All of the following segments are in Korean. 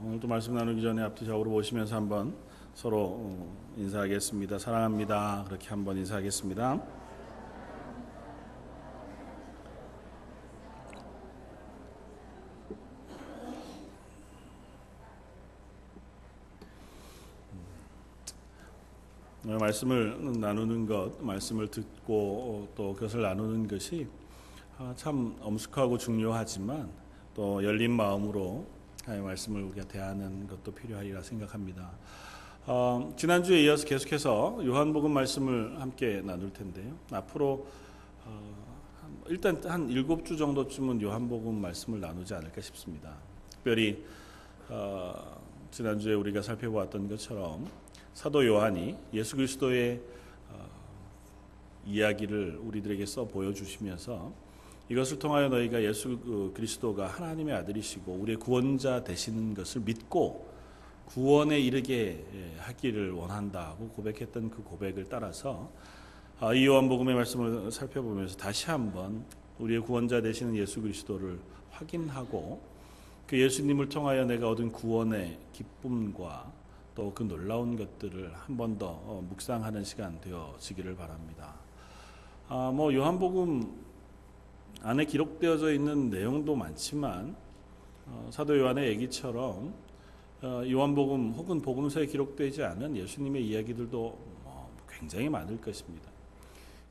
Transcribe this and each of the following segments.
오늘도 말씀 나누기 전에 앞뒤좌우로 보시면서 한번 서로 인사하겠습니다. 사랑합니다. 그렇게 한번 인사하겠습니다. 말씀을 나누는 것, 말씀을 듣고 또 그것을 나누는 것이 참 엄숙하고 중요하지만 또 열린 마음으로 하나님의 말씀을 우리가 대하는 것도 필요하리라 생각합니다. 지난주에 이어서 계속해서 요한복음 말씀을 함께 나눌 텐데요. 앞으로 일단 한 7주 정도쯤은 요한복음 말씀을 나누지 않을까 싶습니다. 특별히 지난주에 우리가 살펴보았던 것처럼 사도 요한이 예수 그리스도의 이야기를 우리들에게 써 보여주시면서 이것을 통하여 너희가 예수 그리스도가 하나님의 아들이시고 우리의 구원자 되시는 것을 믿고 구원에 이르게 하기를 원한다고 고백했던 그 고백을 따라서 이 요한복음의 말씀을 살펴보면서 다시 한번 우리의 구원자 되시는 예수 그리스도를 확인하고 그 예수님을 통하여 내가 얻은 구원의 기쁨과 또 그 놀라운 것들을 한 번 더 묵상하는 시간 되어지기를 바랍니다. 요한복음 안에 기록되어져 있는 내용도 많지만 사도 요한의 얘기처럼 요한복음 혹은 복음서에 기록되지 않은 예수님의 이야기들도 굉장히 많을 것입니다.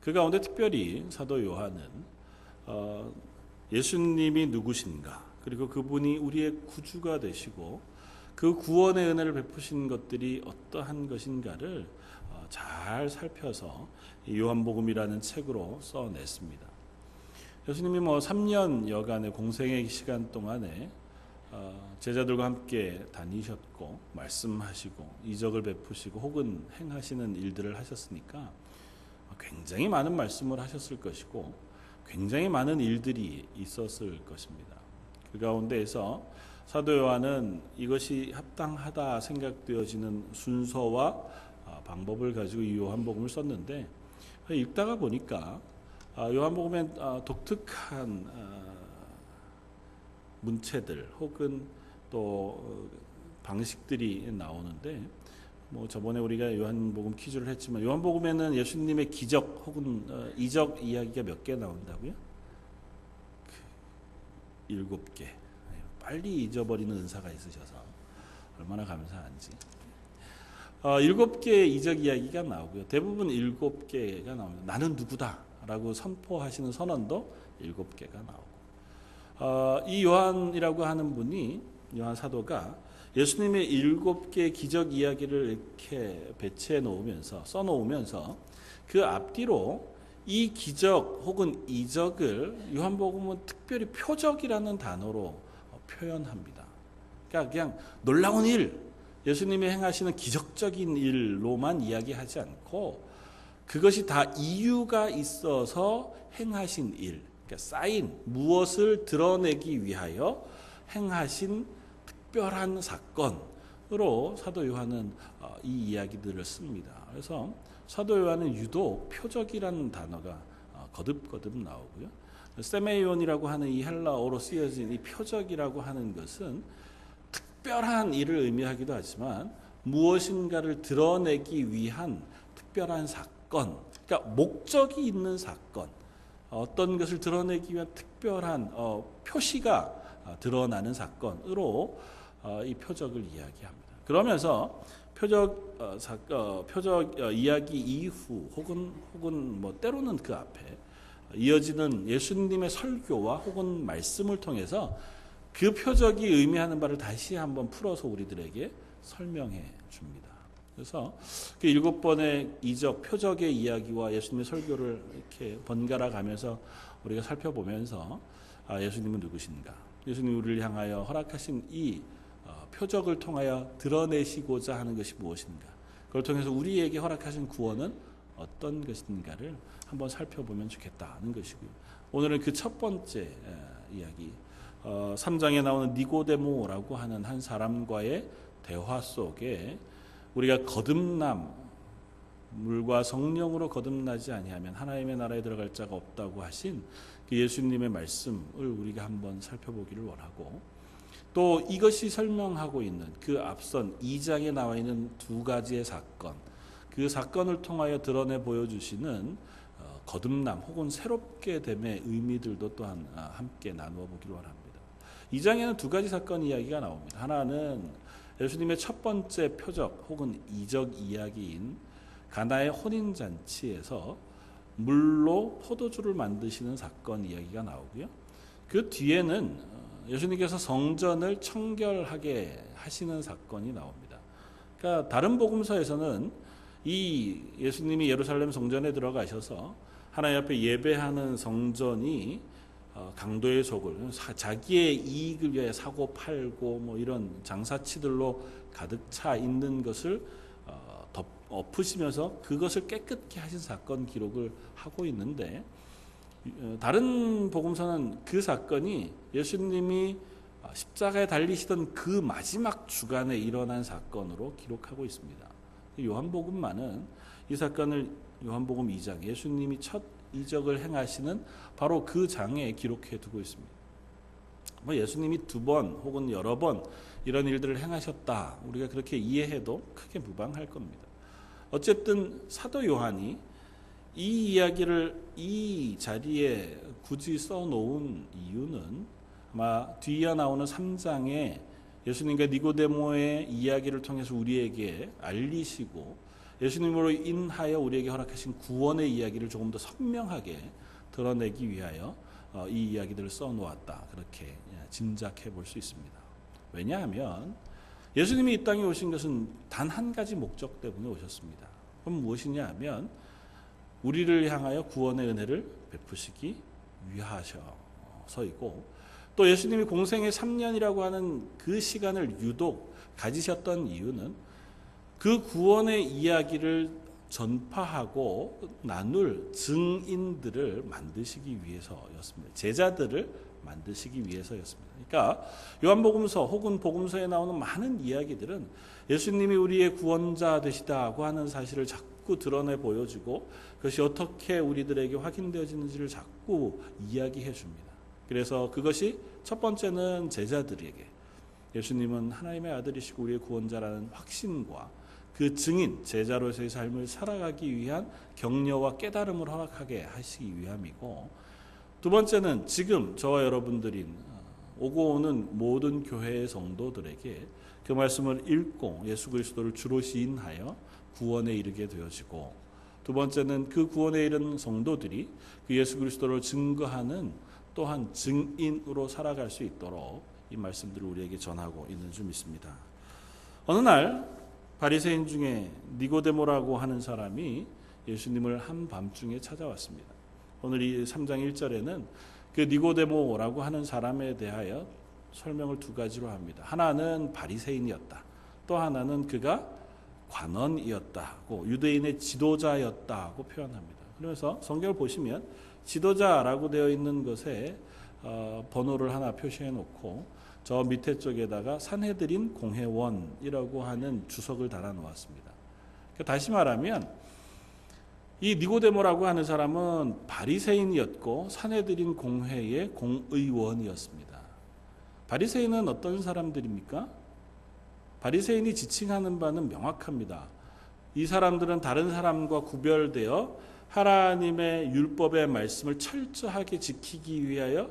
그 가운데 특별히 사도 요한은 예수님이 누구신가, 그리고 그분이 우리의 구주가 되시고 그 구원의 은혜를 베푸신 것들이 어떠한 것인가를 잘 살펴서 요한복음이라는 책으로 써냈습니다. 예수님이 3년여간의 공생의 시간 동안에 제자들과 함께 다니셨고 말씀하시고 이적을 베푸시고 혹은 행하시는 일들을 하셨으니까 굉장히 많은 말씀을 하셨을 것이고 굉장히 많은 일들이 있었을 것입니다. 그 가운데에서 사도 요한은 이것이 합당하다 생각되어지는 순서와 방법을 가지고 이 요한복음을 썼는데 읽다가 보니까 요한복음엔 독특한 문체들 혹은 또 방식들이 나오는데 저번에 우리가 요한복음 퀴즈를 했지만 요한복음에는 예수님의 기적 혹은 이적 이야기가 몇 개 나온다고요? 7개. 빨리 잊어버리는 은사가 있으셔서 얼마나 감사한지. 7개의 이적 이야기가 나오고요. 대부분 7개가 나옵니다. 나는 누구다 라고 선포하시는 선언도 7개가 나오고 이 요한이라고 하는 분이 요한 사도가 예수님의 7개의 기적 이야기를 이렇게 배치해 놓으면서 써놓으면서 그 앞뒤로 이 기적 혹은 이적을 요한복음은 특별히 표적이라는 단어로 표현합니다. 그러니까 그냥 놀라운 일, 예수님이 행하시는 기적적인 일로만 이야기하지 않고 그것이 다 이유가 있어서 행하신 일, 그러니까 사인, 무엇을 드러내기 위하여 행하신 특별한 사건으로 사도 요한은 이 이야기들을 씁니다. 그래서 사도 요한은 유독 표적이라는 단어가 거듭거듭 나오고요. 세메이온이라고 하는 이 헬라어로 쓰여진 이 표적이라고 하는 것은 특별한 일을 의미하기도 하지만 무엇인가를 드러내기 위한 특별한 사건, 그러니까 목적이 있는 사건, 어떤 것을 드러내기 위한 특별한 표시가 드러나는 사건으로 이 표적을 이야기합니다. 그러면서 표적 이야기 이후 혹은 때로는 그 앞에 이어지는 예수님의 설교와 혹은 말씀을 통해서 그 표적이 의미하는 바를 다시 한번 풀어서 우리들에게 설명해 줍니다. 그래서 그 7번의 이적, 표적의 이야기와 예수님의 설교를 이렇게 번갈아 가면서 우리가 살펴보면서 예수님은 누구신가? 예수님이 우리를 향하여 허락하신 이 표적을 통하여 드러내시고자 하는 것이 무엇인가? 그걸 통해서 우리에게 허락하신 구원은 어떤 것인가를 한번 살펴보면 좋겠다는 것이고요. 오늘은 그 첫 번째 이야기, 3장에 나오는 니고데모라고 하는 한 사람과의 대화 속에 우리가 거듭남, 물과 성령으로 거듭나지 아니하면 하나님의 나라에 들어갈 자가 없다고 하신 그 예수님의 말씀을 우리가 한번 살펴보기를 원하고, 또 이것이 설명하고 있는 그 앞선 2장에 나와 있는 두 가지의 사건, 그 사건을 통하여 드러내 보여주시는 거듭남 혹은 새롭게 됨의 의미들도 또한 함께 나누어 보기로 합니다. 2장에는 두 가지 사건 이야기가 나옵니다. 하나는 예수님의 첫 번째 표적 혹은 이적 이야기인 가나의 혼인잔치에서 물로 포도주를 만드시는 사건 이야기가 나오고요. 그 뒤에는 예수님께서 성전을 청결하게 하시는 사건이 나옵니다. 그러니까 다른 복음서에서는 이 예수님이 예루살렘 성전에 들어가셔서 하나님 앞에 예배하는 성전이 강도의 속을 자기의 이익을 위해 사고 팔고 뭐 이런 장사치들로 가득 차 있는 것을 엎으시면서 그것을 깨끗게 하신 사건 기록을 하고 있는데, 다른 복음서는 그 사건이 예수님이 십자가에 달리시던 그 마지막 주간에 일어난 사건으로 기록하고 있습니다. 요한복음만은 이 사건을 요한복음 2장 예수님이 첫 이적을 행하시는 바로 그 장에 기록해 두고 있습니다. 예수님이 두 번 혹은 여러 번 이런 일들을 행하셨다, 우리가 그렇게 이해해도 크게 무방할 겁니다. 어쨌든 사도 요한이 이 이야기를 이 자리에 굳이 써놓은 이유는 아마 뒤에 나오는 3장에 예수님과 니고데모의 이야기를 통해서 우리에게 알리시고 예수님으로 인하여 우리에게 허락하신 구원의 이야기를 조금 더 선명하게 드러내기 위하여 이 이야기들을 써놓았다, 그렇게 짐작해 볼 수 있습니다. 왜냐하면 예수님이 이 땅에 오신 것은 단 한 가지 목적 때문에 오셨습니다. 그럼 무엇이냐 하면 우리를 향하여 구원의 은혜를 베푸시기 위하셔서이고, 또 예수님이 공생의 3년이라고 하는 그 시간을 유독 가지셨던 이유는 그 구원의 이야기를 전파하고 나눌 증인들을 만드시기 위해서였습니다. 제자들을 만드시기 위해서였습니다. 그러니까 요한복음서 혹은 복음서에 나오는 많은 이야기들은 예수님이 우리의 구원자 되시다고 하는 사실을 자꾸 드러내 보여주고 그것이 어떻게 우리들에게 확인되어지는지를 자꾸 이야기해 줍니다. 그래서 그것이 첫 번째는 제자들에게 예수님은 하나님의 아들이시고 우리의 구원자라는 확신과 그 증인, 제자로서의 삶을 살아가기 위한 격려와 깨달음을 허락하게 하시기 위함이고, 두 번째는 지금 저와 여러분들인 오고 오는 모든 교회의 성도들에게 그 말씀을 읽고 예수 그리스도를 주로 시인하여 구원에 이르게 되어지고, 두 번째는 그 구원에 이른 성도들이 그 예수 그리스도를 증거하는 또한 증인으로 살아갈 수 있도록 이 말씀들을 우리에게 전하고 있는 줄 믿습니다. 어느 날 바리새인 중에 니고데모라고 하는 사람이 예수님을 한밤중에 찾아왔습니다. 오늘 이 3장 1절에는 그 니고데모라고 하는 사람에 대하여 설명을 두 가지로 합니다. 하나는 바리새인이었다. 또 하나는 그가 관원이었다고, 유대인의 지도자였다고 표현합니다. 그래서 성경을 보시면 지도자라고 되어 있는 것에 번호를 하나 표시해 놓고 저 밑에 쪽에다가 산헤드린 공회원이라고 하는 주석을 달아 놓았습니다. 다시 말하면 이 니고데모라고 하는 사람은 바리새인이었고 산헤드린 공회의 공의원이었습니다. 바리새인은 어떤 사람들입니까? 바리새인이 지칭하는 바는 명확합니다. 이 사람들은 다른 사람과 구별되어 하나님의 율법의 말씀을 철저하게 지키기 위하여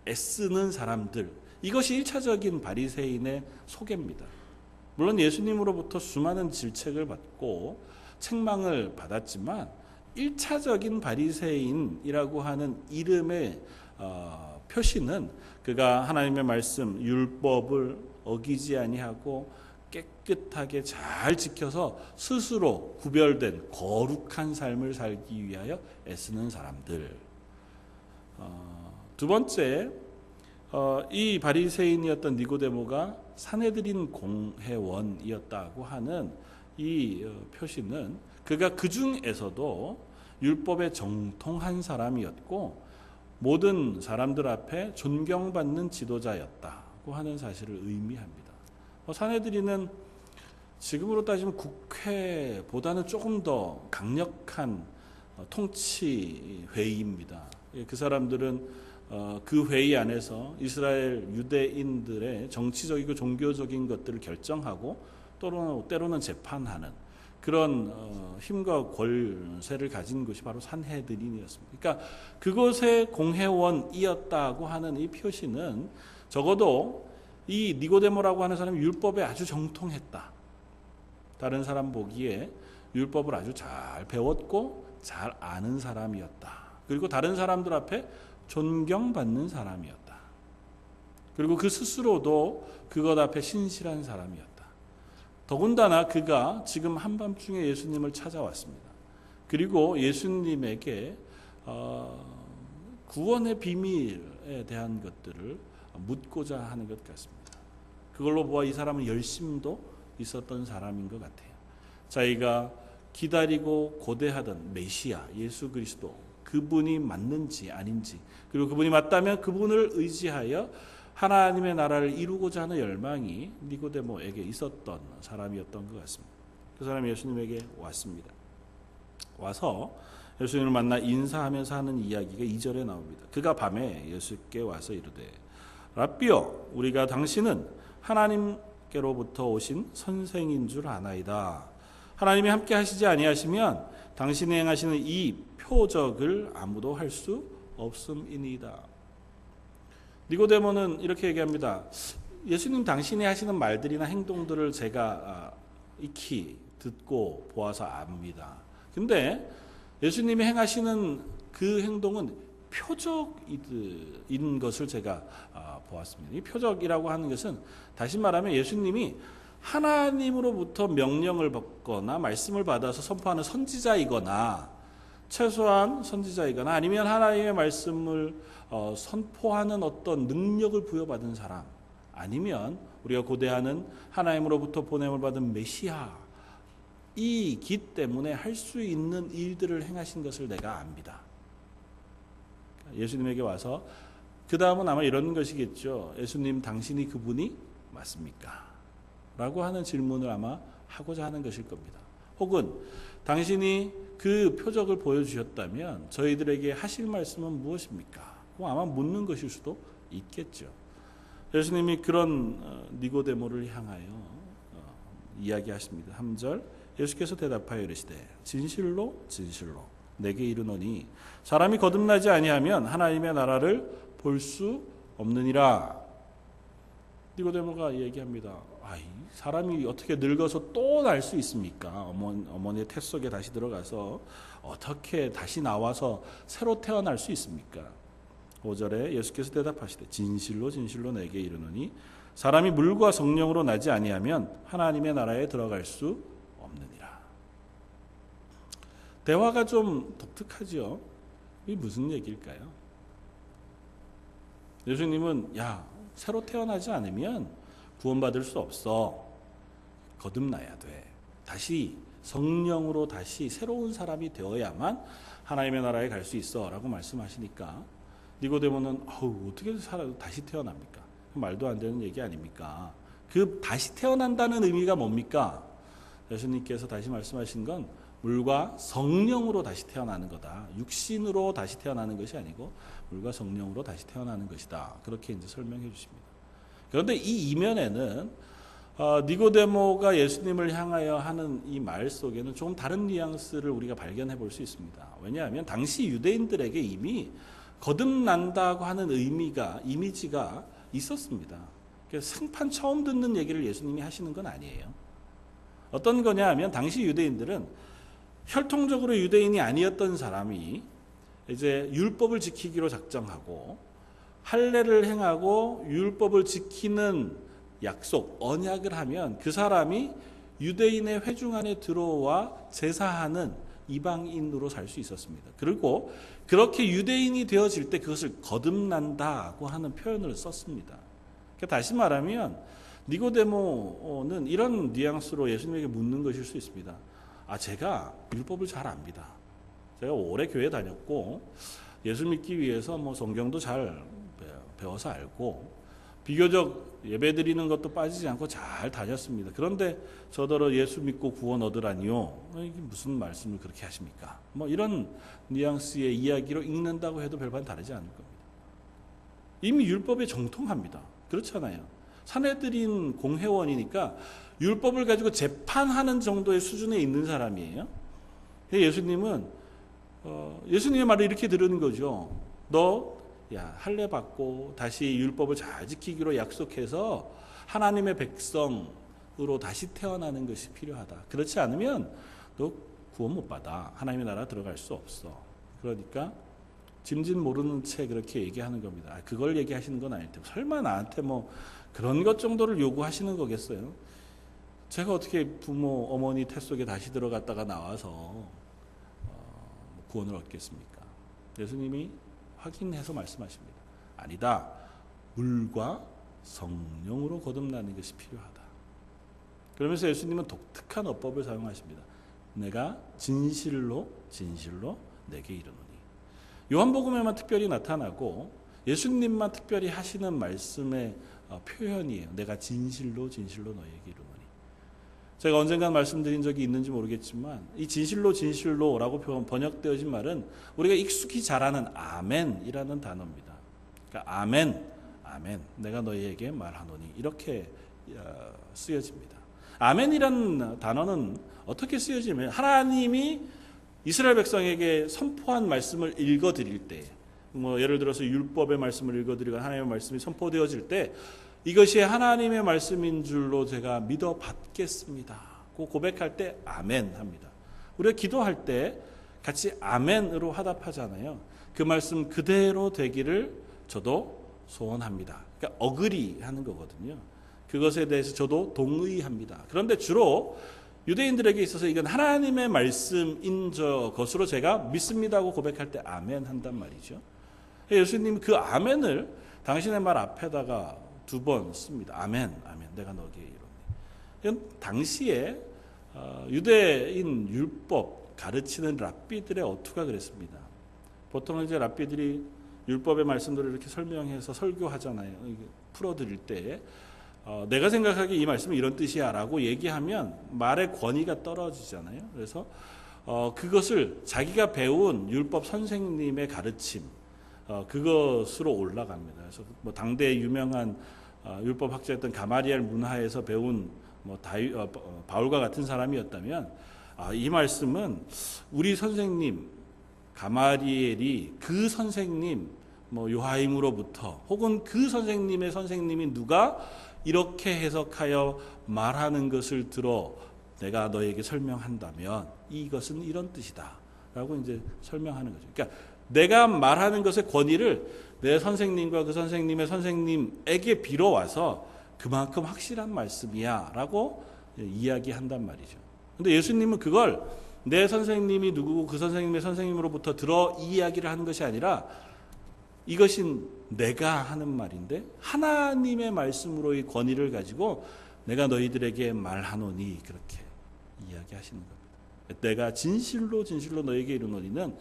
애쓰는 사람들, 이것이 1차적인 바리새인의 소개입니다. 물론 예수님으로부터 수많은 질책을 받고 책망을 받았지만 1차적인 바리새인이라고 하는 이름의 표시는 그가 하나님의 말씀, 율법을 어기지 아니하고 깨끗하게 잘 지켜서 스스로 구별된 거룩한 삶을 살기 위하여 애쓰는 사람들. 두 번째, 이 바리새인이었던 니고데모가 산헤드린 공회원이었다고 하는 이 표시는 그가 그 중에서도 율법에 정통한 사람이었고 모든 사람들 앞에 존경받는 지도자였다고 하는 사실을 의미합니다. 산헤드린은 지금으로 따지면 국회보다는 조금 더 강력한 통치회의입니다. 그 사람들은 그 회의 안에서 이스라엘 유대인들의 정치적이고 종교적인 것들을 결정하고 때로는 재판하는 그런 힘과 권세를 가진 것이 바로 산헤드린이었습니다. 그러니까 그곳의 공회원이었다고 하는 이 표시는 적어도 이 니고데모라고 하는 사람이 율법에 아주 정통했다. 다른 사람 보기에 율법을 아주 잘 배웠고 잘 아는 사람이었다. 그리고 다른 사람들 앞에 존경받는 사람이었다. 그리고 그 스스로도 그것 앞에 신실한 사람이었다. 더군다나 그가 지금 한밤중에 예수님을 찾아왔습니다. 그리고 예수님에게 구원의 비밀에 대한 것들을 묻고자 하는 것 같습니다. 그걸로 보아 이 사람은 열심도 있었던 사람인 것 같아요. 자기가 기다리고 고대하던 메시아 예수 그리스도 그분이 맞는지 아닌지, 그리고 그분이 맞다면 그분을 의지하여 하나님의 나라를 이루고자 하는 열망이 니고데모에게 있었던 사람이었던 것 같습니다. 그 사람이 예수님에게 왔습니다. 와서 예수님을 만나 인사하면서 하는 이야기가 2절에 나옵니다. 그가 밤에 예수께 와서 이르되 라삐여, 우리가 당신은 하나님께로부터 오신 선생인 줄 아나이다. 하나님이 함께 하시지 아니하시면 당신이 행하시는 이 표적을 아무도 할 수 없음이니이다. 니고데모는 이렇게 얘기합니다. 예수님 당신이 하시는 말들이나 행동들을 제가 익히 듣고 보아서 압니다. 근데 예수님이 행하시는 그 행동은 표적인 것을 제가 보았습니다. 이 표적이라고 하는 것은 다시 말하면 예수님이 하나님으로부터 명령을 받거나 말씀을 받아서 선포하는 선지자이거나 최소한 선지자이거나 아니면 하나님의 말씀을 선포하는 어떤 능력을 부여받은 사람, 아니면 우리가 고대하는 하나님으로부터 보냄을 받은 메시아이기 때문에 할 수 있는 일들을 행하신 것을 내가 압니다. 예수님에게 와서 그 다음은 아마 이런 것이겠죠. 예수님 당신이 그분이 맞습니까? 라고 하는 질문을 아마 하고자 하는 것일 겁니다. 혹은 당신이 그 표적을 보여주셨다면 저희들에게 하실 말씀은 무엇입니까? 아마 묻는 것일 수도 있겠죠. 예수님이 그런 니고데모를 향하여 이야기하십니다. 3절 예수께서 대답하여 이르시되 진실로 진실로 내게 이르노니 사람이 거듭나지 아니하면 하나님의 나라를 볼 수 없느니라. 니고데모가 얘기합니다. 사람이 어떻게 늙어서 또 날 수 있습니까? 어머니의 태 속에 다시 들어가서 어떻게 다시 나와서 새로 태어날 수 있습니까? 5절에 예수께서 대답하시되 진실로 진실로 내게 이르노니 사람이 물과 성령으로 나지 아니하면 하나님의 나라에 들어갈 수 없느니라. 대화가 좀 독특하죠. 이게 무슨 얘기일까요? 예수님은 새로 태어나지 않으면 구원받을 수 없어. 거듭나야 돼. 다시 성령으로 다시 새로운 사람이 되어야만 하나님의 나라에 갈 수 있어 라고 말씀하시니까 니고데모는 어떻게 다시 태어납니까? 말도 안 되는 얘기 아닙니까? 그 다시 태어난다는 의미가 뭡니까? 예수님께서 다시 말씀하신 건 물과 성령으로 다시 태어나는 거다. 육신으로 다시 태어나는 것이 아니고 물과 성령으로 다시 태어나는 것이다. 그렇게 이제 설명해 주십니다. 그런데 이 이면에는 니고데모가 예수님을 향하여 하는 이 말 속에는 좀 다른 뉘앙스를 우리가 발견해 볼 수 있습니다. 왜냐하면 당시 유대인들에게 이미 거듭난다고 하는 이미지가 있었습니다. 생판 처음 듣는 얘기를 예수님이 하시는 건 아니에요. 어떤 거냐 하면 당시 유대인들은 혈통적으로 유대인이 아니었던 사람이 이제 율법을 지키기로 작정하고 할례를 행하고 율법을 지키는 약속, 언약을 하면 그 사람이 유대인의 회중 안에 들어와 제사하는 이방인으로 살 수 있었습니다. 그리고 그렇게 유대인이 되어질 때 그것을 거듭난다고 하는 표현을 썼습니다. 다시 말하면 니고데모는 이런 뉘앙스로 예수님에게 묻는 것일 수 있습니다. 제가 율법을 잘 압니다. 제가 오래 교회 다녔고 예수 믿기 위해서 성경도 잘 배워서 알고 비교적 예배드리는 것도 빠지지 않고 잘 다녔습니다. 그런데 저더러 예수 믿고 구원 얻으라니요. 이게 무슨 말씀을 그렇게 하십니까? 이런 뉘앙스의 이야기로 읽는다고 해도 별반 다르지 않을 겁니다. 이미 율법에 정통합니다. 그렇잖아요. 산헤드린 공회원이니까 율법을 가지고 재판하는 정도의 수준에 있는 사람이에요. 예수님은 예수님의 말을 이렇게 들은 거죠. 너 할례 받고 다시 율법을 잘 지키기로 약속해서 하나님의 백성으로 다시 태어나는 것이 필요하다. 그렇지 않으면 너 구원 못 받아. 하나님의 나라 들어갈 수 없어. 그러니까 짐짓 모르는 채 그렇게 얘기하는 겁니다. 그걸 얘기하시는 건 아닐 테고 설마 나한테 뭐 그런 것 정도를 요구하시는 거겠어요? 제가 어떻게 부모 어머니 태 속에 다시 들어갔다가 나와서 구원을 얻겠습니까? 예수님이 확인해서 말씀하십니다. 아니다. 물과 성령으로 거듭나는 것이 필요하다. 그러면서 예수님은 독특한 어법을 사용하십니다. 내가 진실로 내게 이르노니. 요한복음에만 특별히 나타나고 예수님만 특별히 하시는 말씀의 표현이에요. 내가 진실로 너에게 이르노니. 제가 언젠가 말씀드린 적이 있는지 모르겠지만 이 진실로라고 번역되어진 말은 우리가 익숙히 잘 아는 아멘이라는 단어입니다. 그러니까 아멘 내가 너희에게 말하노니 이렇게 쓰여집니다. 아멘이라는 단어는 어떻게 쓰여지면 하나님이 이스라엘 백성에게 선포한 말씀을 읽어드릴 때, 예를 들어서 율법의 말씀을 읽어드리거나 하나님의 말씀이 선포되어질 때 이것이 하나님의 말씀인 줄로 제가 믿어 받겠습니다. 그 고백할 때 아멘 합니다. 우리가 기도할 때 같이 아멘으로 화답하잖아요. 그 말씀 그대로 되기를 저도 소원합니다. 그러니까 어그리 하는 거거든요. 그것에 대해서 저도 동의합니다. 그런데 주로 유대인들에게 있어서 이건 하나님의 말씀인 것으로 제가 믿습니다고 고백할 때 아멘 한단 말이죠. 예수님 그 아멘을 당신의 말 앞에다가 2번 씁니다. 아멘 내가 너에게 이르노니. 이건 당시에 유대인 율법 가르치는 랍비들의 어투가 그랬습니다. 보통 이제 랍비들이 율법의 말씀들을 이렇게 설명해서 설교하잖아요. 풀어드릴 때 내가 생각하기에 이 말씀은 이런 뜻이야 라고 얘기하면 말의 권위가 떨어지잖아요. 그래서 그것을 자기가 배운 율법 선생님의 가르침 그것으로 올라갑니다. 그래서 당대 유명한 율법학자였던 가마리엘 문하에서 배운 바울과 같은 사람이었다면 이 말씀은 우리 선생님 가마리엘이 그 선생님 요하임으로부터 혹은 그 선생님의 선생님이 누가 이렇게 해석하여 말하는 것을 들어 내가 너에게 설명한다면 이것은 이런 뜻이다 라고 이제 설명하는 거죠. 그러니까 내가 말하는 것의 권위를 내 선생님과 그 선생님의 선생님에게 빌어와서 그만큼 확실한 말씀이야 라고 이야기한단 말이죠. 근데 예수님은 그걸 내 선생님이 누구고 그 선생님의 선생님으로부터 들어 이야기를 하는 것이 아니라 이것이 내가 하는 말인데 하나님의 말씀으로의 권위를 가지고 내가 너희들에게 말하노니 그렇게 이야기하시는 겁니다. 내가 진실로 너에게 이르노니는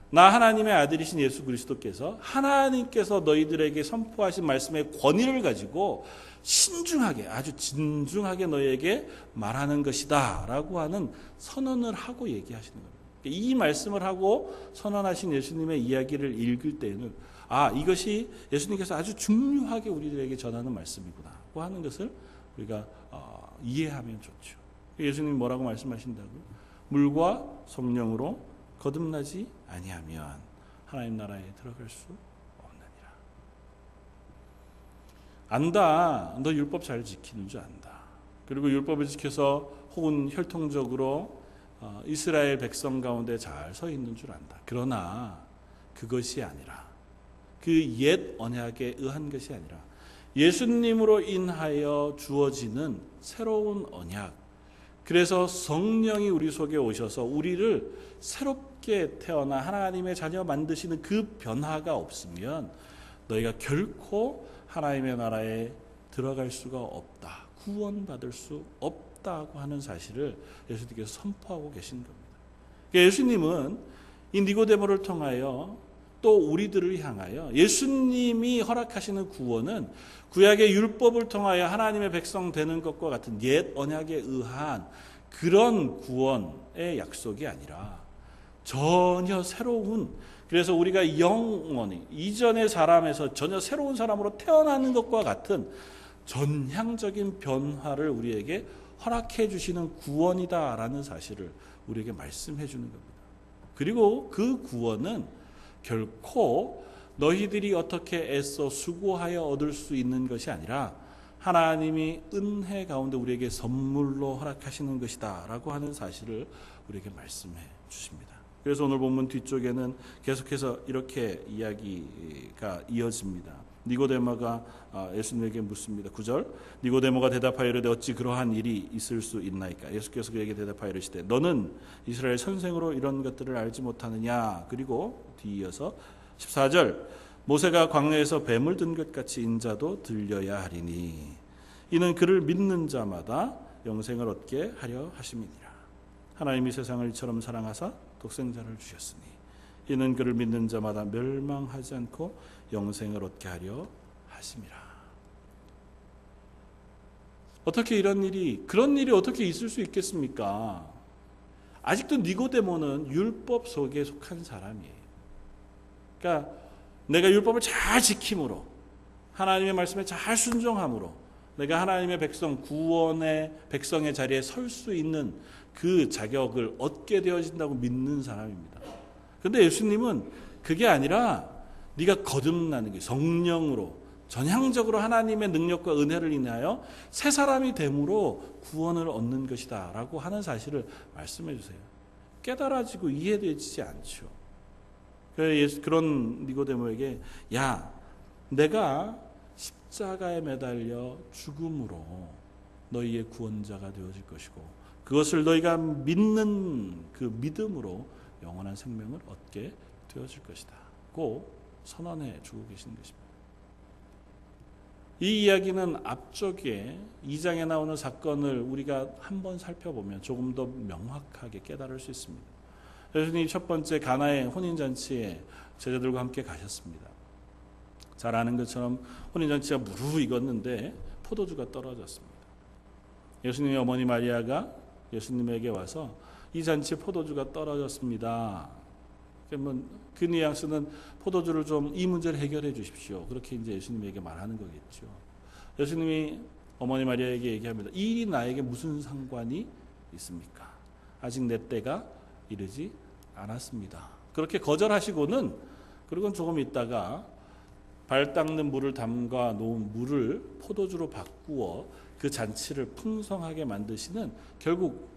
나 하나님의 아들이신 예수 그리스도께서 하나님께서 너희들에게 선포하신 말씀의 권위를 가지고 신중하게 아주 진중하게 너희에게 말하는 것이다 라고 하는 선언을 하고 얘기하시는 겁니다. 이 말씀을 하고 선언하신 예수님의 이야기를 읽을 때에는 이것이 예수님께서 아주 중요하게 우리들에게 전하는 말씀이구나 하고 하는 것을 우리가 이해하면 좋죠. 예수님이 뭐라고 말씀하신다고요? 물과 성령으로 거듭나지 아니하면 하나님 나라에 들어갈 수 없느니라. 안다. 너 율법 잘 지키는 줄 안다. 그리고 율법을 지켜서 혹은 혈통적으로 이스라엘 백성 가운데 잘 서 있는 줄 안다. 그러나 그것이 아니라 그 옛 언약에 의한 것이 아니라 예수님으로 인하여 주어지는 새로운 언약. 그래서 성령이 우리 속에 오셔서 우리를 새롭게 태어나 하나님의 자녀 만드시는 그 변화가 없으면 너희가 결코 하나님의 나라에 들어갈 수가 없다. 구원받을 수 없다고 하는 사실을 예수님께서 선포하고 계신 겁니다. 예수님은 이 니고데모를 통하여 또 우리들을 향하여 예수님이 허락하시는 구원은 구약의 율법을 통하여 하나님의 백성 되는 것과 같은 옛 언약에 의한 그런 구원의 약속이 아니라 전혀 새로운 그래서 우리가 영원히 이전의 사람에서 전혀 새로운 사람으로 태어나는 것과 같은 전향적인 변화를 우리에게 허락해 주시는 구원이다라는 사실을 우리에게 말씀해 주는 겁니다. 그리고 그 구원은 결코 너희들이 어떻게 애써 수고하여 얻을 수 있는 것이 아니라 하나님이 은혜 가운데 우리에게 선물로 허락하시는 것이다 라고 하는 사실을 우리에게 말씀해 주십니다. 그래서 오늘 본문 뒤쪽에는 계속해서 이렇게 이야기가 이어집니다. 니고데모가 예수님에게 묻습니다. 9절, 니고데모가 대답하여 이르되 어찌 그러한 일이 있을 수 있나이까? 예수께서 그에게 대답하여 이르시되 너는 이스라엘 선생으로 이런 것들을 알지 못하느냐? 그리고 뒤이어서 14절, 모세가 광야에서 뱀을 든 것 같이 인자도 들려야 하리니 이는 그를 믿는 자마다 영생을 얻게 하려 하심이니라. 하나님이 세상을 이처럼 사랑하사 독생자를 주셨으니 이는 그를 믿는 자마다 멸망하지 않고 영생을 얻게 하려 하심이라. 어떻게 그런 일이 어떻게 있을 수 있겠습니까? 아직도 니고데모는 율법 속에 속한 사람이에요. 그러니까 내가 율법을 잘 지킴으로, 하나님의 말씀에 잘 순종함으로 내가 하나님의 백성, 구원의 백성의 자리에 설 수 있는 그 자격을 얻게 되어진다고 믿는 사람입니다. 그런데 예수님은 그게 아니라 네가 거듭나는 게 성령으로 전향적으로 하나님의 능력과 은혜를 인하여 새 사람이 됨으로 구원을 얻는 것이다 라고 하는 사실을 말씀해 주세요. 깨달아지고 이해되지 않죠. 그런 니고데모에게 야, 내가 십자가에 매달려 죽음으로 너희의 구원자가 되어질 것이고 그것을 너희가 믿는 그 믿음으로 영원한 생명을 얻게 되어질 것이다 고 선언해 주고 계신 것입니다. 이 이야기는 앞쪽에 2장에 나오는 사건을 우리가 한번 살펴보면 조금 더 명확하게 깨달을 수 있습니다. 예수님이 첫 번째 가나의 혼인잔치에 제자들과 함께 가셨습니다. 잘 아는 것처럼 혼인잔치가 무르익었는데 포도주가 떨어졌습니다. 예수님의 어머니 마리아가 예수님에게 와서 이 잔치에 포도주가 떨어졌습니다. 그 뉘앙스는 포도주를 좀 이 문제를 해결해 주십시오. 그렇게 이제 예수님에게 말하는 거겠죠. 예수님이 어머니 마리아에게 얘기합니다. 이 일이 나에게 무슨 상관이 있습니까? 아직 내 때가 이르지 않았습니다. 그렇게 거절하시고는 그리고 조금 있다가 발 닦는 물을 담가 놓은 물을 포도주로 바꾸어 그 잔치를 풍성하게 만드시는 결국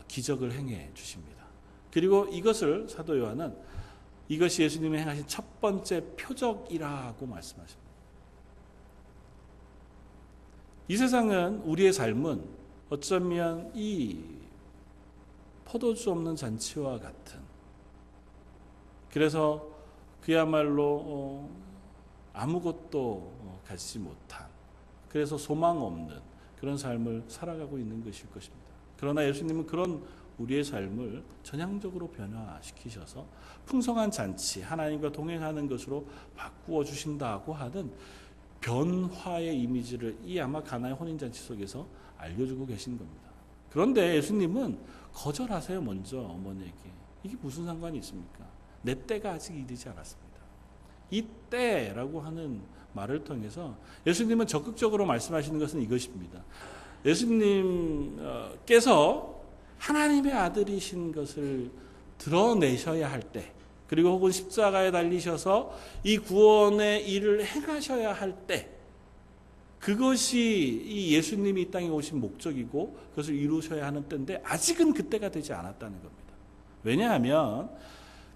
기적을 행해 주십니다. 그리고 이것을 사도 요한은 이것이 예수님이 행하신 첫 번째 표적이라고 말씀하십니다. 이 세상은 우리의 삶은 어쩌면 이 포도주 없는 잔치와 같은, 그래서 그야말로 아무것도 가지지 못한, 그래서 소망 없는 그런 삶을 살아가고 있는 것일 것입니다. 그러나 예수님은 그런 우리의 삶을 전향적으로 변화시키셔서 풍성한 잔치, 하나님과 동행하는 것으로 바꾸어 주신다고 하는 변화의 이미지를 이 아마 가나의 혼인잔치 속에서 알려주고 계신 겁니다. 그런데 예수님은 거절하세요. 먼저 어머니에게. 이게 무슨 상관이 있습니까? 내 때가 아직 이르지 않았습니다. 이 때라고 하는 말을 통해서 예수님은 적극적으로 말씀하시는 것은 이것입니다. 예수님께서 하나님의 아들이신 것을 드러내셔야 할 때, 그리고 혹은 십자가에 달리셔서 이 구원의 일을 행하셔야 할 때, 그것이 이 예수님이 이 땅에 오신 목적이고 그것을 이루셔야 하는 때인데 아직은 그때가 되지 않았다는 겁니다. 왜냐하면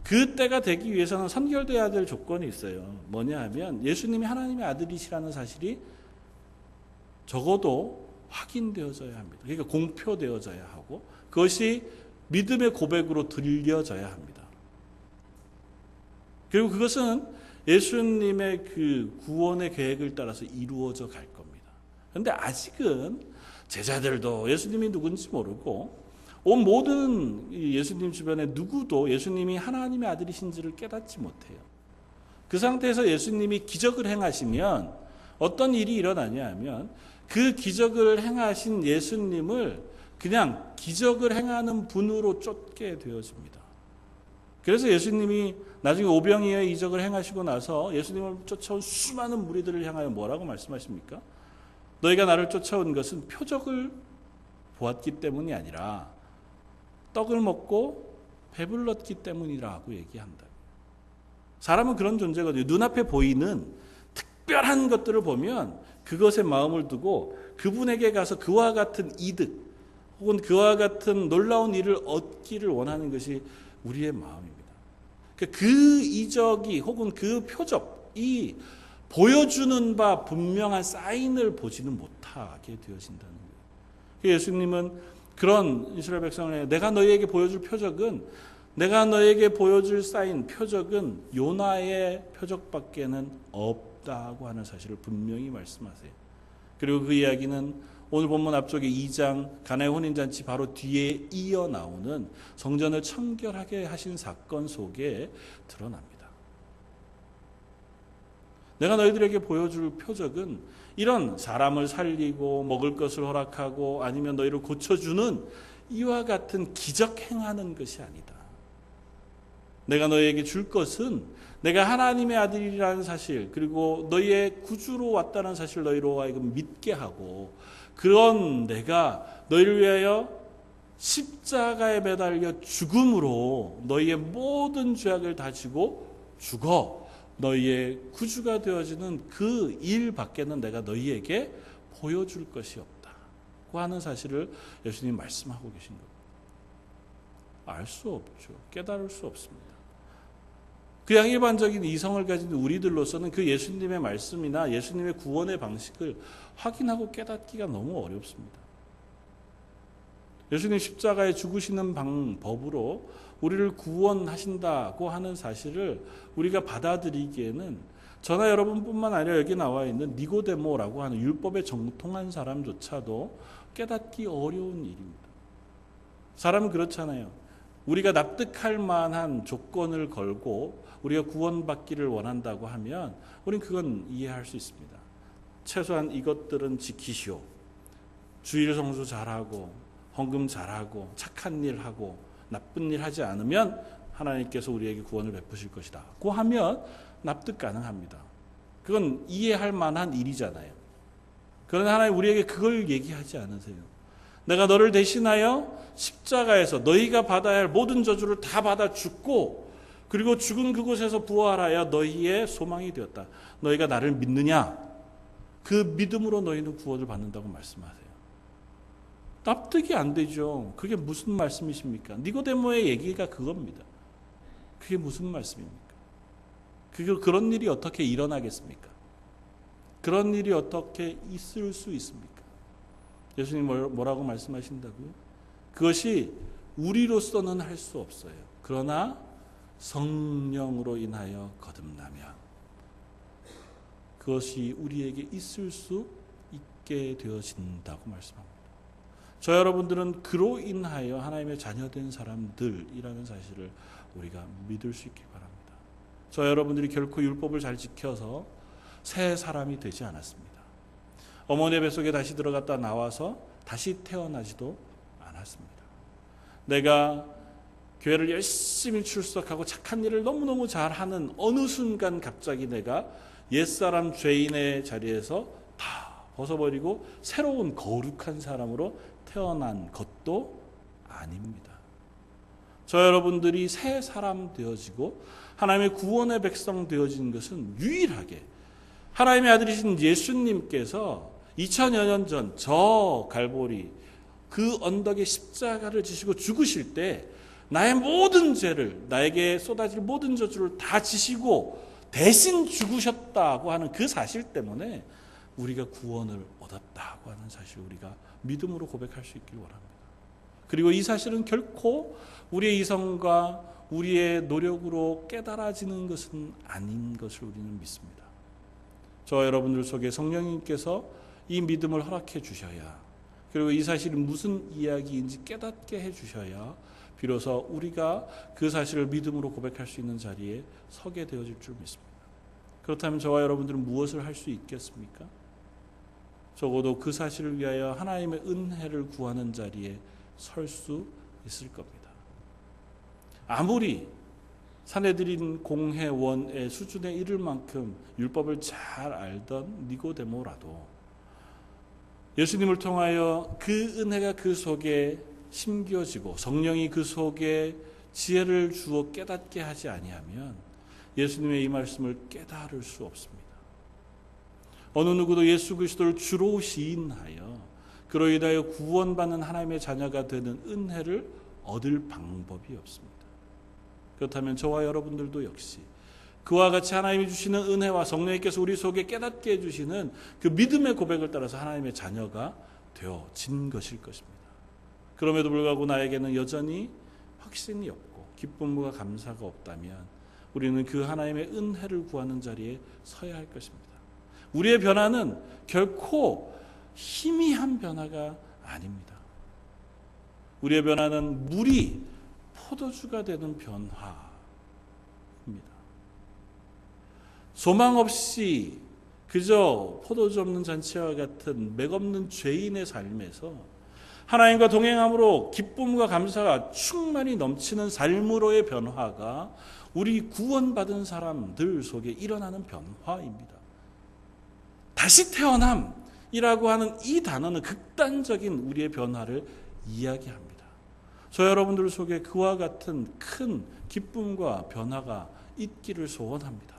그 때가 되기 위해서는 선결되어야 될 조건이 있어요. 뭐냐 하면 예수님이 하나님의 아들이시라는 사실이 적어도 확인되어져야 합니다. 그러니까 공표되어져야 하고 그것이 믿음의 고백으로 들려져야 합니다. 그리고 그것은 예수님의 그 구원의 계획을 따라서 이루어져 갈 겁니다. 그런데 아직은 제자들도 예수님이 누군지 모르고 온 모든 예수님 주변에 누구도 예수님이 하나님의 아들이신지를 깨닫지 못해요. 그 상태에서 예수님이 기적을 행하시면 어떤 일이 일어나냐 하면 그 기적을 행하신 예수님을 그냥 기적을 행하는 분으로 쫓게 되어집니다. 그래서 예수님이 나중에 오병이어의 이적을 행하시고 나서 예수님을 쫓아온 수많은 무리들을 향하여 뭐라고 말씀하십니까? 너희가 나를 쫓아온 것은 표적을 보았기 때문이 아니라 떡을 먹고 배불렀기 때문이라고 얘기한다. 사람은 그런 존재거든요. 눈앞에 보이는 특별한 것들을 보면 그것에 마음을 두고 그분에게 가서 그와 같은 이득 혹은 그와 같은 놀라운 일을 얻기를 원하는 것이 우리의 마음입니다. 그 이적이 혹은 그 표적이 보여주는 바 분명한 사인을 보지는 못하게 되어진다는 거예요. 예수님은 그런 이스라엘 백성을 내가 너희에게 보여줄 표적은 내가 너희에게 보여줄 사인, 표적은 요나의 표적밖에는 없다고 하는 사실을 분명히 말씀하세요. 그리고 그 이야기는 오늘 본문 앞쪽에 2장 가나의 혼인잔치 바로 뒤에 이어 나오는 성전을 청결하게 하신 사건 속에 드러납니다. 내가 너희들에게 보여줄 표적은 이런 사람을 살리고 먹을 것을 허락하고 아니면 너희를 고쳐주는 이와 같은 기적 행하는 것이 아니다. 내가 너희에게 줄 것은 내가 하나님의 아들이라는 사실 그리고 너희의 구주로 왔다는 사실 너희로 하여금 믿게 하고 그런 내가 너희를 위하여 십자가에 매달려 죽음으로 너희의 모든 죄악을 다 지고 죽어 너희의 구주가 되어지는 그 일 밖에는 내가 너희에게 보여줄 것이 없다고 하는 사실을 예수님이 말씀하고 계신 겁니다. 알 수 없죠. 깨달을 수 없습니다. 그냥 일반적인 이성을 가진 우리들로서는 그 예수님의 말씀이나 예수님의 구원의 방식을 확인하고 깨닫기가 너무 어렵습니다. 예수님 십자가에 죽으시는 방법으로 우리를 구원하신다고 하는 사실을 우리가 받아들이기에는 저나 여러분뿐만 아니라 여기 나와 있는 니고데모라고 하는 율법에 정통한 사람조차도 깨닫기 어려운 일입니다. 사람은 그렇잖아요. 우리가 납득할 만한 조건을 걸고 우리가 구원받기를 원한다고 하면 우리는 그건 이해할 수 있습니다. 최소한 이것들은 지키시오. 주일 성수 잘하고 헌금 잘하고 착한 일 하고 나쁜 일 하지 않으면 하나님께서 우리에게 구원을 베푸실 것이다. 고 하면 납득 가능합니다. 그건 이해할 만한 일이잖아요. 그러나 하나님 우리에게 그걸 얘기하지 않으세요. 내가 너를 대신하여 십자가에서 너희가 받아야 할 모든 저주를 다 받아 죽고 그리고 죽은 그곳에서 부활하여 너희의 소망이 되었다. 너희가 나를 믿느냐? 그 믿음으로 너희는 구원을 받는다고 말씀하세요. 납득이 안 되죠. 그게 무슨 말씀이십니까? 니고데모의 얘기가 그겁니다. 그게 무슨 말씀입니까? 그런 일이 어떻게 일어나겠습니까? 그런 일이 어떻게 있을 수 있습니까? 예수님 뭐라고 말씀하신다고요? 그것이 우리로서는 할 수 없어요. 그러나 성령으로 인하여 거듭나면 그것이 우리에게 있을 수 있게 되어진다고 말씀합니다. 저 여러분들은 그로 인하여 하나님의 자녀된 사람들이라는 사실을 우리가 믿을 수 있기 바랍니다. 저 여러분들이 결코 율법을 잘 지켜서 새 사람이 되지 않았습니다. 어머니의 뱃속에 다시 들어갔다 나와서 다시 태어나지도 않았습니다. 내가 교회를 열심히 출석하고 착한 일을 너무너무 잘하는 어느 순간 갑자기 내가 옛사람 죄인의 자리에서 다 벗어버리고 새로운 거룩한 사람으로 태어난 것도 아닙니다. 저 여러분들이 새 사람 되어지고 하나님의 구원의 백성 되어진 것은 유일하게 하나님의 아들이신 예수님께서 2000여 년 전 저 갈보리 그 언덕에 십자가를 지시고 죽으실 때 나의 모든 죄를 나에게 쏟아질 모든 저주를 다 지시고 대신 죽으셨다고 하는 그 사실 때문에 우리가 구원을 얻었다고 하는 사실 우리가 믿음으로 고백할 수 있길 원합니다. 그리고 이 사실은 결코 우리의 이성과 우리의 노력으로 깨달아지는 것은 아닌 것을 우리는 믿습니다. 저 여러분들 속에 성령님께서 이 믿음을 허락해 주셔야 그리고 이 사실이 무슨 이야기인지 깨닫게 해 주셔야 비로소 우리가 그 사실을 믿음으로 고백할 수 있는 자리에 서게 되어질 줄 믿습니다. 그렇다면 저와 여러분들은 무엇을 할 수 있겠습니까? 적어도 그 사실을 위하여 하나님의 은혜를 구하는 자리에 설 수 있을 겁니다. 아무리 사내들인 공회원의 수준에 이를 만큼 율법을 잘 알던 니고데모라도 예수님을 통하여 그 은혜가 그 속에 심겨지고 성령이 그 속에 지혜를 주어 깨닫게 하지 아니하면 예수님의 이 말씀을 깨달을 수 없습니다. 어느 누구도 예수 그리스도를 주로 시인하여 그로 인하여 구원받는 하나님의 자녀가 되는 은혜를 얻을 방법이 없습니다. 그렇다면 저와 여러분들도 역시 그와 같이 하나님이 주시는 은혜와 성령님께서 우리 속에 깨닫게 해주시는 그 믿음의 고백을 따라서 하나님의 자녀가 되어진 것일 것입니다. 그럼에도 불구하고 나에게는 여전히 확신이 없고 기쁨과 감사가 없다면 우리는 그 하나님의 은혜를 구하는 자리에 서야 할 것입니다. 우리의 변화는 결코 희미한 변화가 아닙니다. 우리의 변화는 물이 포도주가 되는 변화입니다. 소망 없이 그저 포도주 없는 잔치와 같은 맥없는 죄인의 삶에서 하나님과 동행함으로 기쁨과 감사가 충만히 넘치는 삶으로의 변화가 우리 구원받은 사람들 속에 일어나는 변화입니다. 다시 태어남이라고 하는 이 단어는 극단적인 우리의 변화를 이야기합니다. 저 여러분들 속에 그와 같은 큰 기쁨과 변화가 있기를 소원합니다.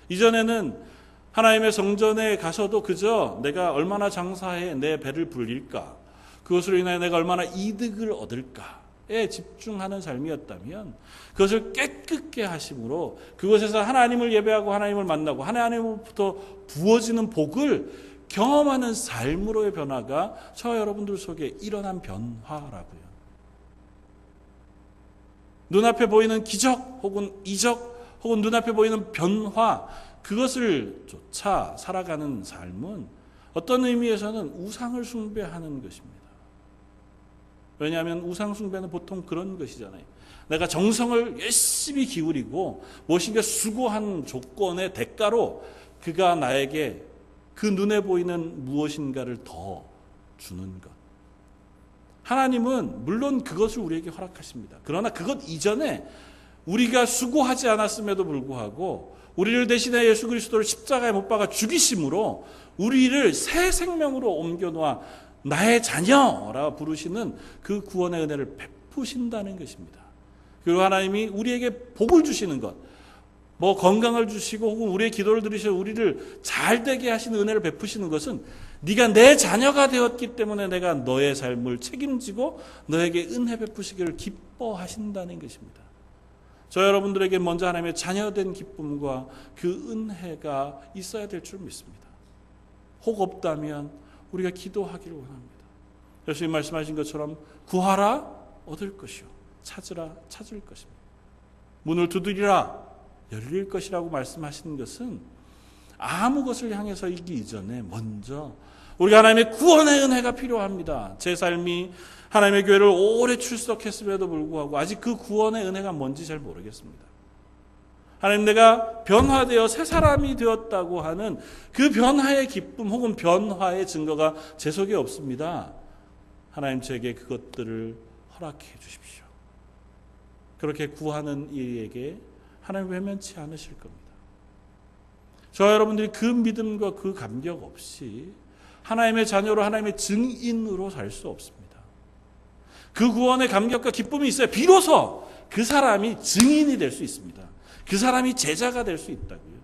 이전에는 하나님의 성전에 가서도 그저 내가 얼마나 장사해 내 배를 불릴까, 그것으로 인하여 내가 얼마나 이득을 얻을까에 집중하는 삶이었다면 그것을 깨끗게 하심으로 그곳에서 하나님을 예배하고 하나님을 만나고 하나님으로부터 부어지는 복을 경험하는 삶으로의 변화가 저 여러분들 속에 일어난 변화라고요. 눈앞에 보이는 기적 혹은 이적 혹은 눈앞에 보이는 변화, 그것을 쫓아 살아가는 삶은 어떤 의미에서는 우상을 숭배하는 것입니다. 왜냐하면 우상 숭배는 보통 그런 것이잖아요. 내가 정성을 열심히 기울이고 무엇인가 수고한 조건의 대가로 그가 나에게 그 눈에 보이는 무엇인가를 더 주는 것. 하나님은 물론 그것을 우리에게 허락하십니다. 그러나 그것 이전에 우리가 수고하지 않았음에도 불구하고 우리를 대신해 예수 그리스도를 십자가에 못 박아 죽이심으로 우리를 새 생명으로 옮겨놓아 나의 자녀라 부르시는 그 구원의 은혜를 베푸신다는 것입니다. 그리고 하나님이 우리에게 복을 주시는 것, 뭐 건강을 주시고 혹은 우리의 기도를 들으셔서 우리를 잘 되게 하시는 은혜를 베푸시는 것은 네가 내 자녀가 되었기 때문에 내가 너의 삶을 책임지고 너에게 은혜 베푸시기를 기뻐하신다는 것입니다. 저 여러분들에게 먼저 하나님의 자녀된 기쁨과 그 은혜가 있어야 될 줄 믿습니다. 혹 없다면 우리가 기도하기를 원합니다. 예수님 말씀하신 것처럼 구하라 얻을 것이요 찾으라 찾을 것입니다. 문을 두드리라 열릴 것이라고 말씀하시는 것은 아무 것을 향해서이기 이전에 먼저 우리가 하나님의 구원의 은혜가 필요합니다. 제 삶이 하나님의 교회를 오래 출석했음에도 불구하고 아직 그 구원의 은혜가 뭔지 잘 모르겠습니다. 하나님, 내가 변화되어 새 사람이 되었다고 하는 그 변화의 기쁨 혹은 변화의 증거가 제 속에 없습니다. 하나님, 제게 그것들을 허락해 주십시오. 그렇게 구하는 이에게 하나님 외면치 않으실 겁니다. 저와 여러분들이 그 믿음과 그 감격 없이 하나님의 자녀로 하나님의 증인으로 살 수 없습니다. 그 구원의 감격과 기쁨이 있어야 비로소 그 사람이 증인이 될 수 있습니다. 그 사람이 제자가 될 수 있다고요.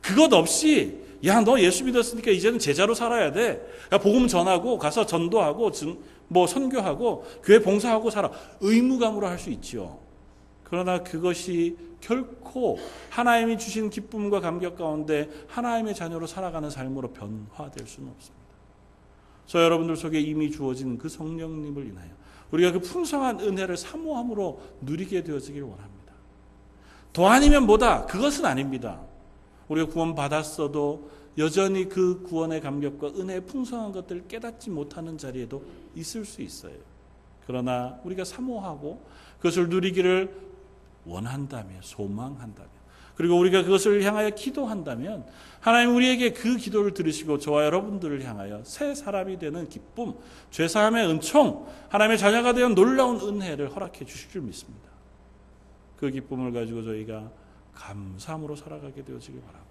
그것 없이 야, 너 예수 믿었으니까 이제는 제자로 살아야 돼. 야, 복음 전하고 가서 전도하고 선교하고 교회 봉사하고 살아. 의무감으로 할 수 있지요. 그러나 그것이 결코 하나님이 주신 기쁨과 감격 가운데 하나님의 자녀로 살아가는 삶으로 변화될 수는 없습니다. 저 여러분들 속에 이미 주어진 그 성령님을 인하여 우리가 그 풍성한 은혜를 사모함으로 누리게 되어지길 원합니다. 더 아니면 뭐다? 그것은 아닙니다. 우리가 구원 받았어도 여전히 그 구원의 감격과 은혜의 풍성한 것들을 깨닫지 못하는 자리에도 있을 수 있어요. 그러나 우리가 사모하고 그것을 누리기를 원한다면, 소망한다면, 그리고 우리가 그것을 향하여 기도한다면 하나님 우리에게 그 기도를 들으시고 저와 여러분들을 향하여 새 사람이 되는 기쁨, 죄사함의 은총, 하나님의 자녀가 되어 놀라운 은혜를 허락해 주실 줄 믿습니다. 그 기쁨을 가지고 저희가 감사함으로 살아가게 되어지길 바라고,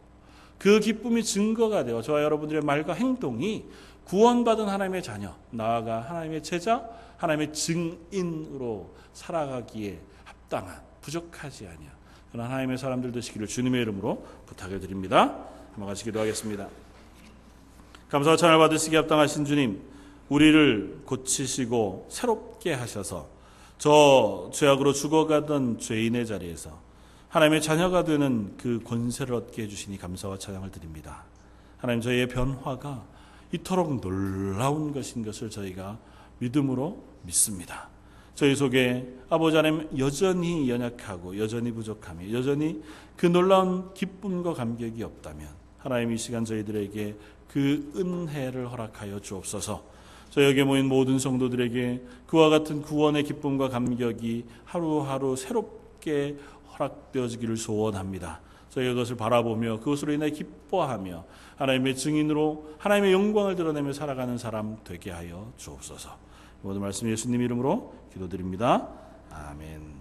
그 기쁨이 증거가 되어 저와 여러분들의 말과 행동이 구원받은 하나님의 자녀, 나아가 하나님의 제자, 하나님의 증인으로 살아가기에 합당한, 부족하지 아니한 그런 하나님의 사람들 되시기를 주님의 이름으로 부탁을 드립니다. 한번 같이 기도하겠습니다. 감사와 찬양을 받으시기 합당하신 주님, 우리를 고치시고 새롭게 하셔서 저 죄악으로 죽어가던 죄인의 자리에서 하나님의 자녀가 되는 그 권세를 얻게 해주시니 감사와 찬양을 드립니다. 하나님, 저희의 변화가 이토록 놀라운 것인 것을 저희가 믿음으로 믿습니다. 저희 속에 아버지 하나님 여전히 연약하고 여전히 부족하며 여전히 그 놀라운 기쁨과 감격이 없다면 하나님 이 시간 저희들에게 그 은혜를 허락하여 주옵소서. 저에게 모인 모든 성도들에게 그와 같은 구원의 기쁨과 감격이 하루하루 새롭게 허락되어지기를 소원합니다. 저희가 그것을 바라보며 그것으로 인해 기뻐하며 하나님의 증인으로 하나님의 영광을 드러내며 살아가는 사람 되게 하여 주옵소서. 모든 말씀 예수님 이름으로 기도드립니다. 아멘.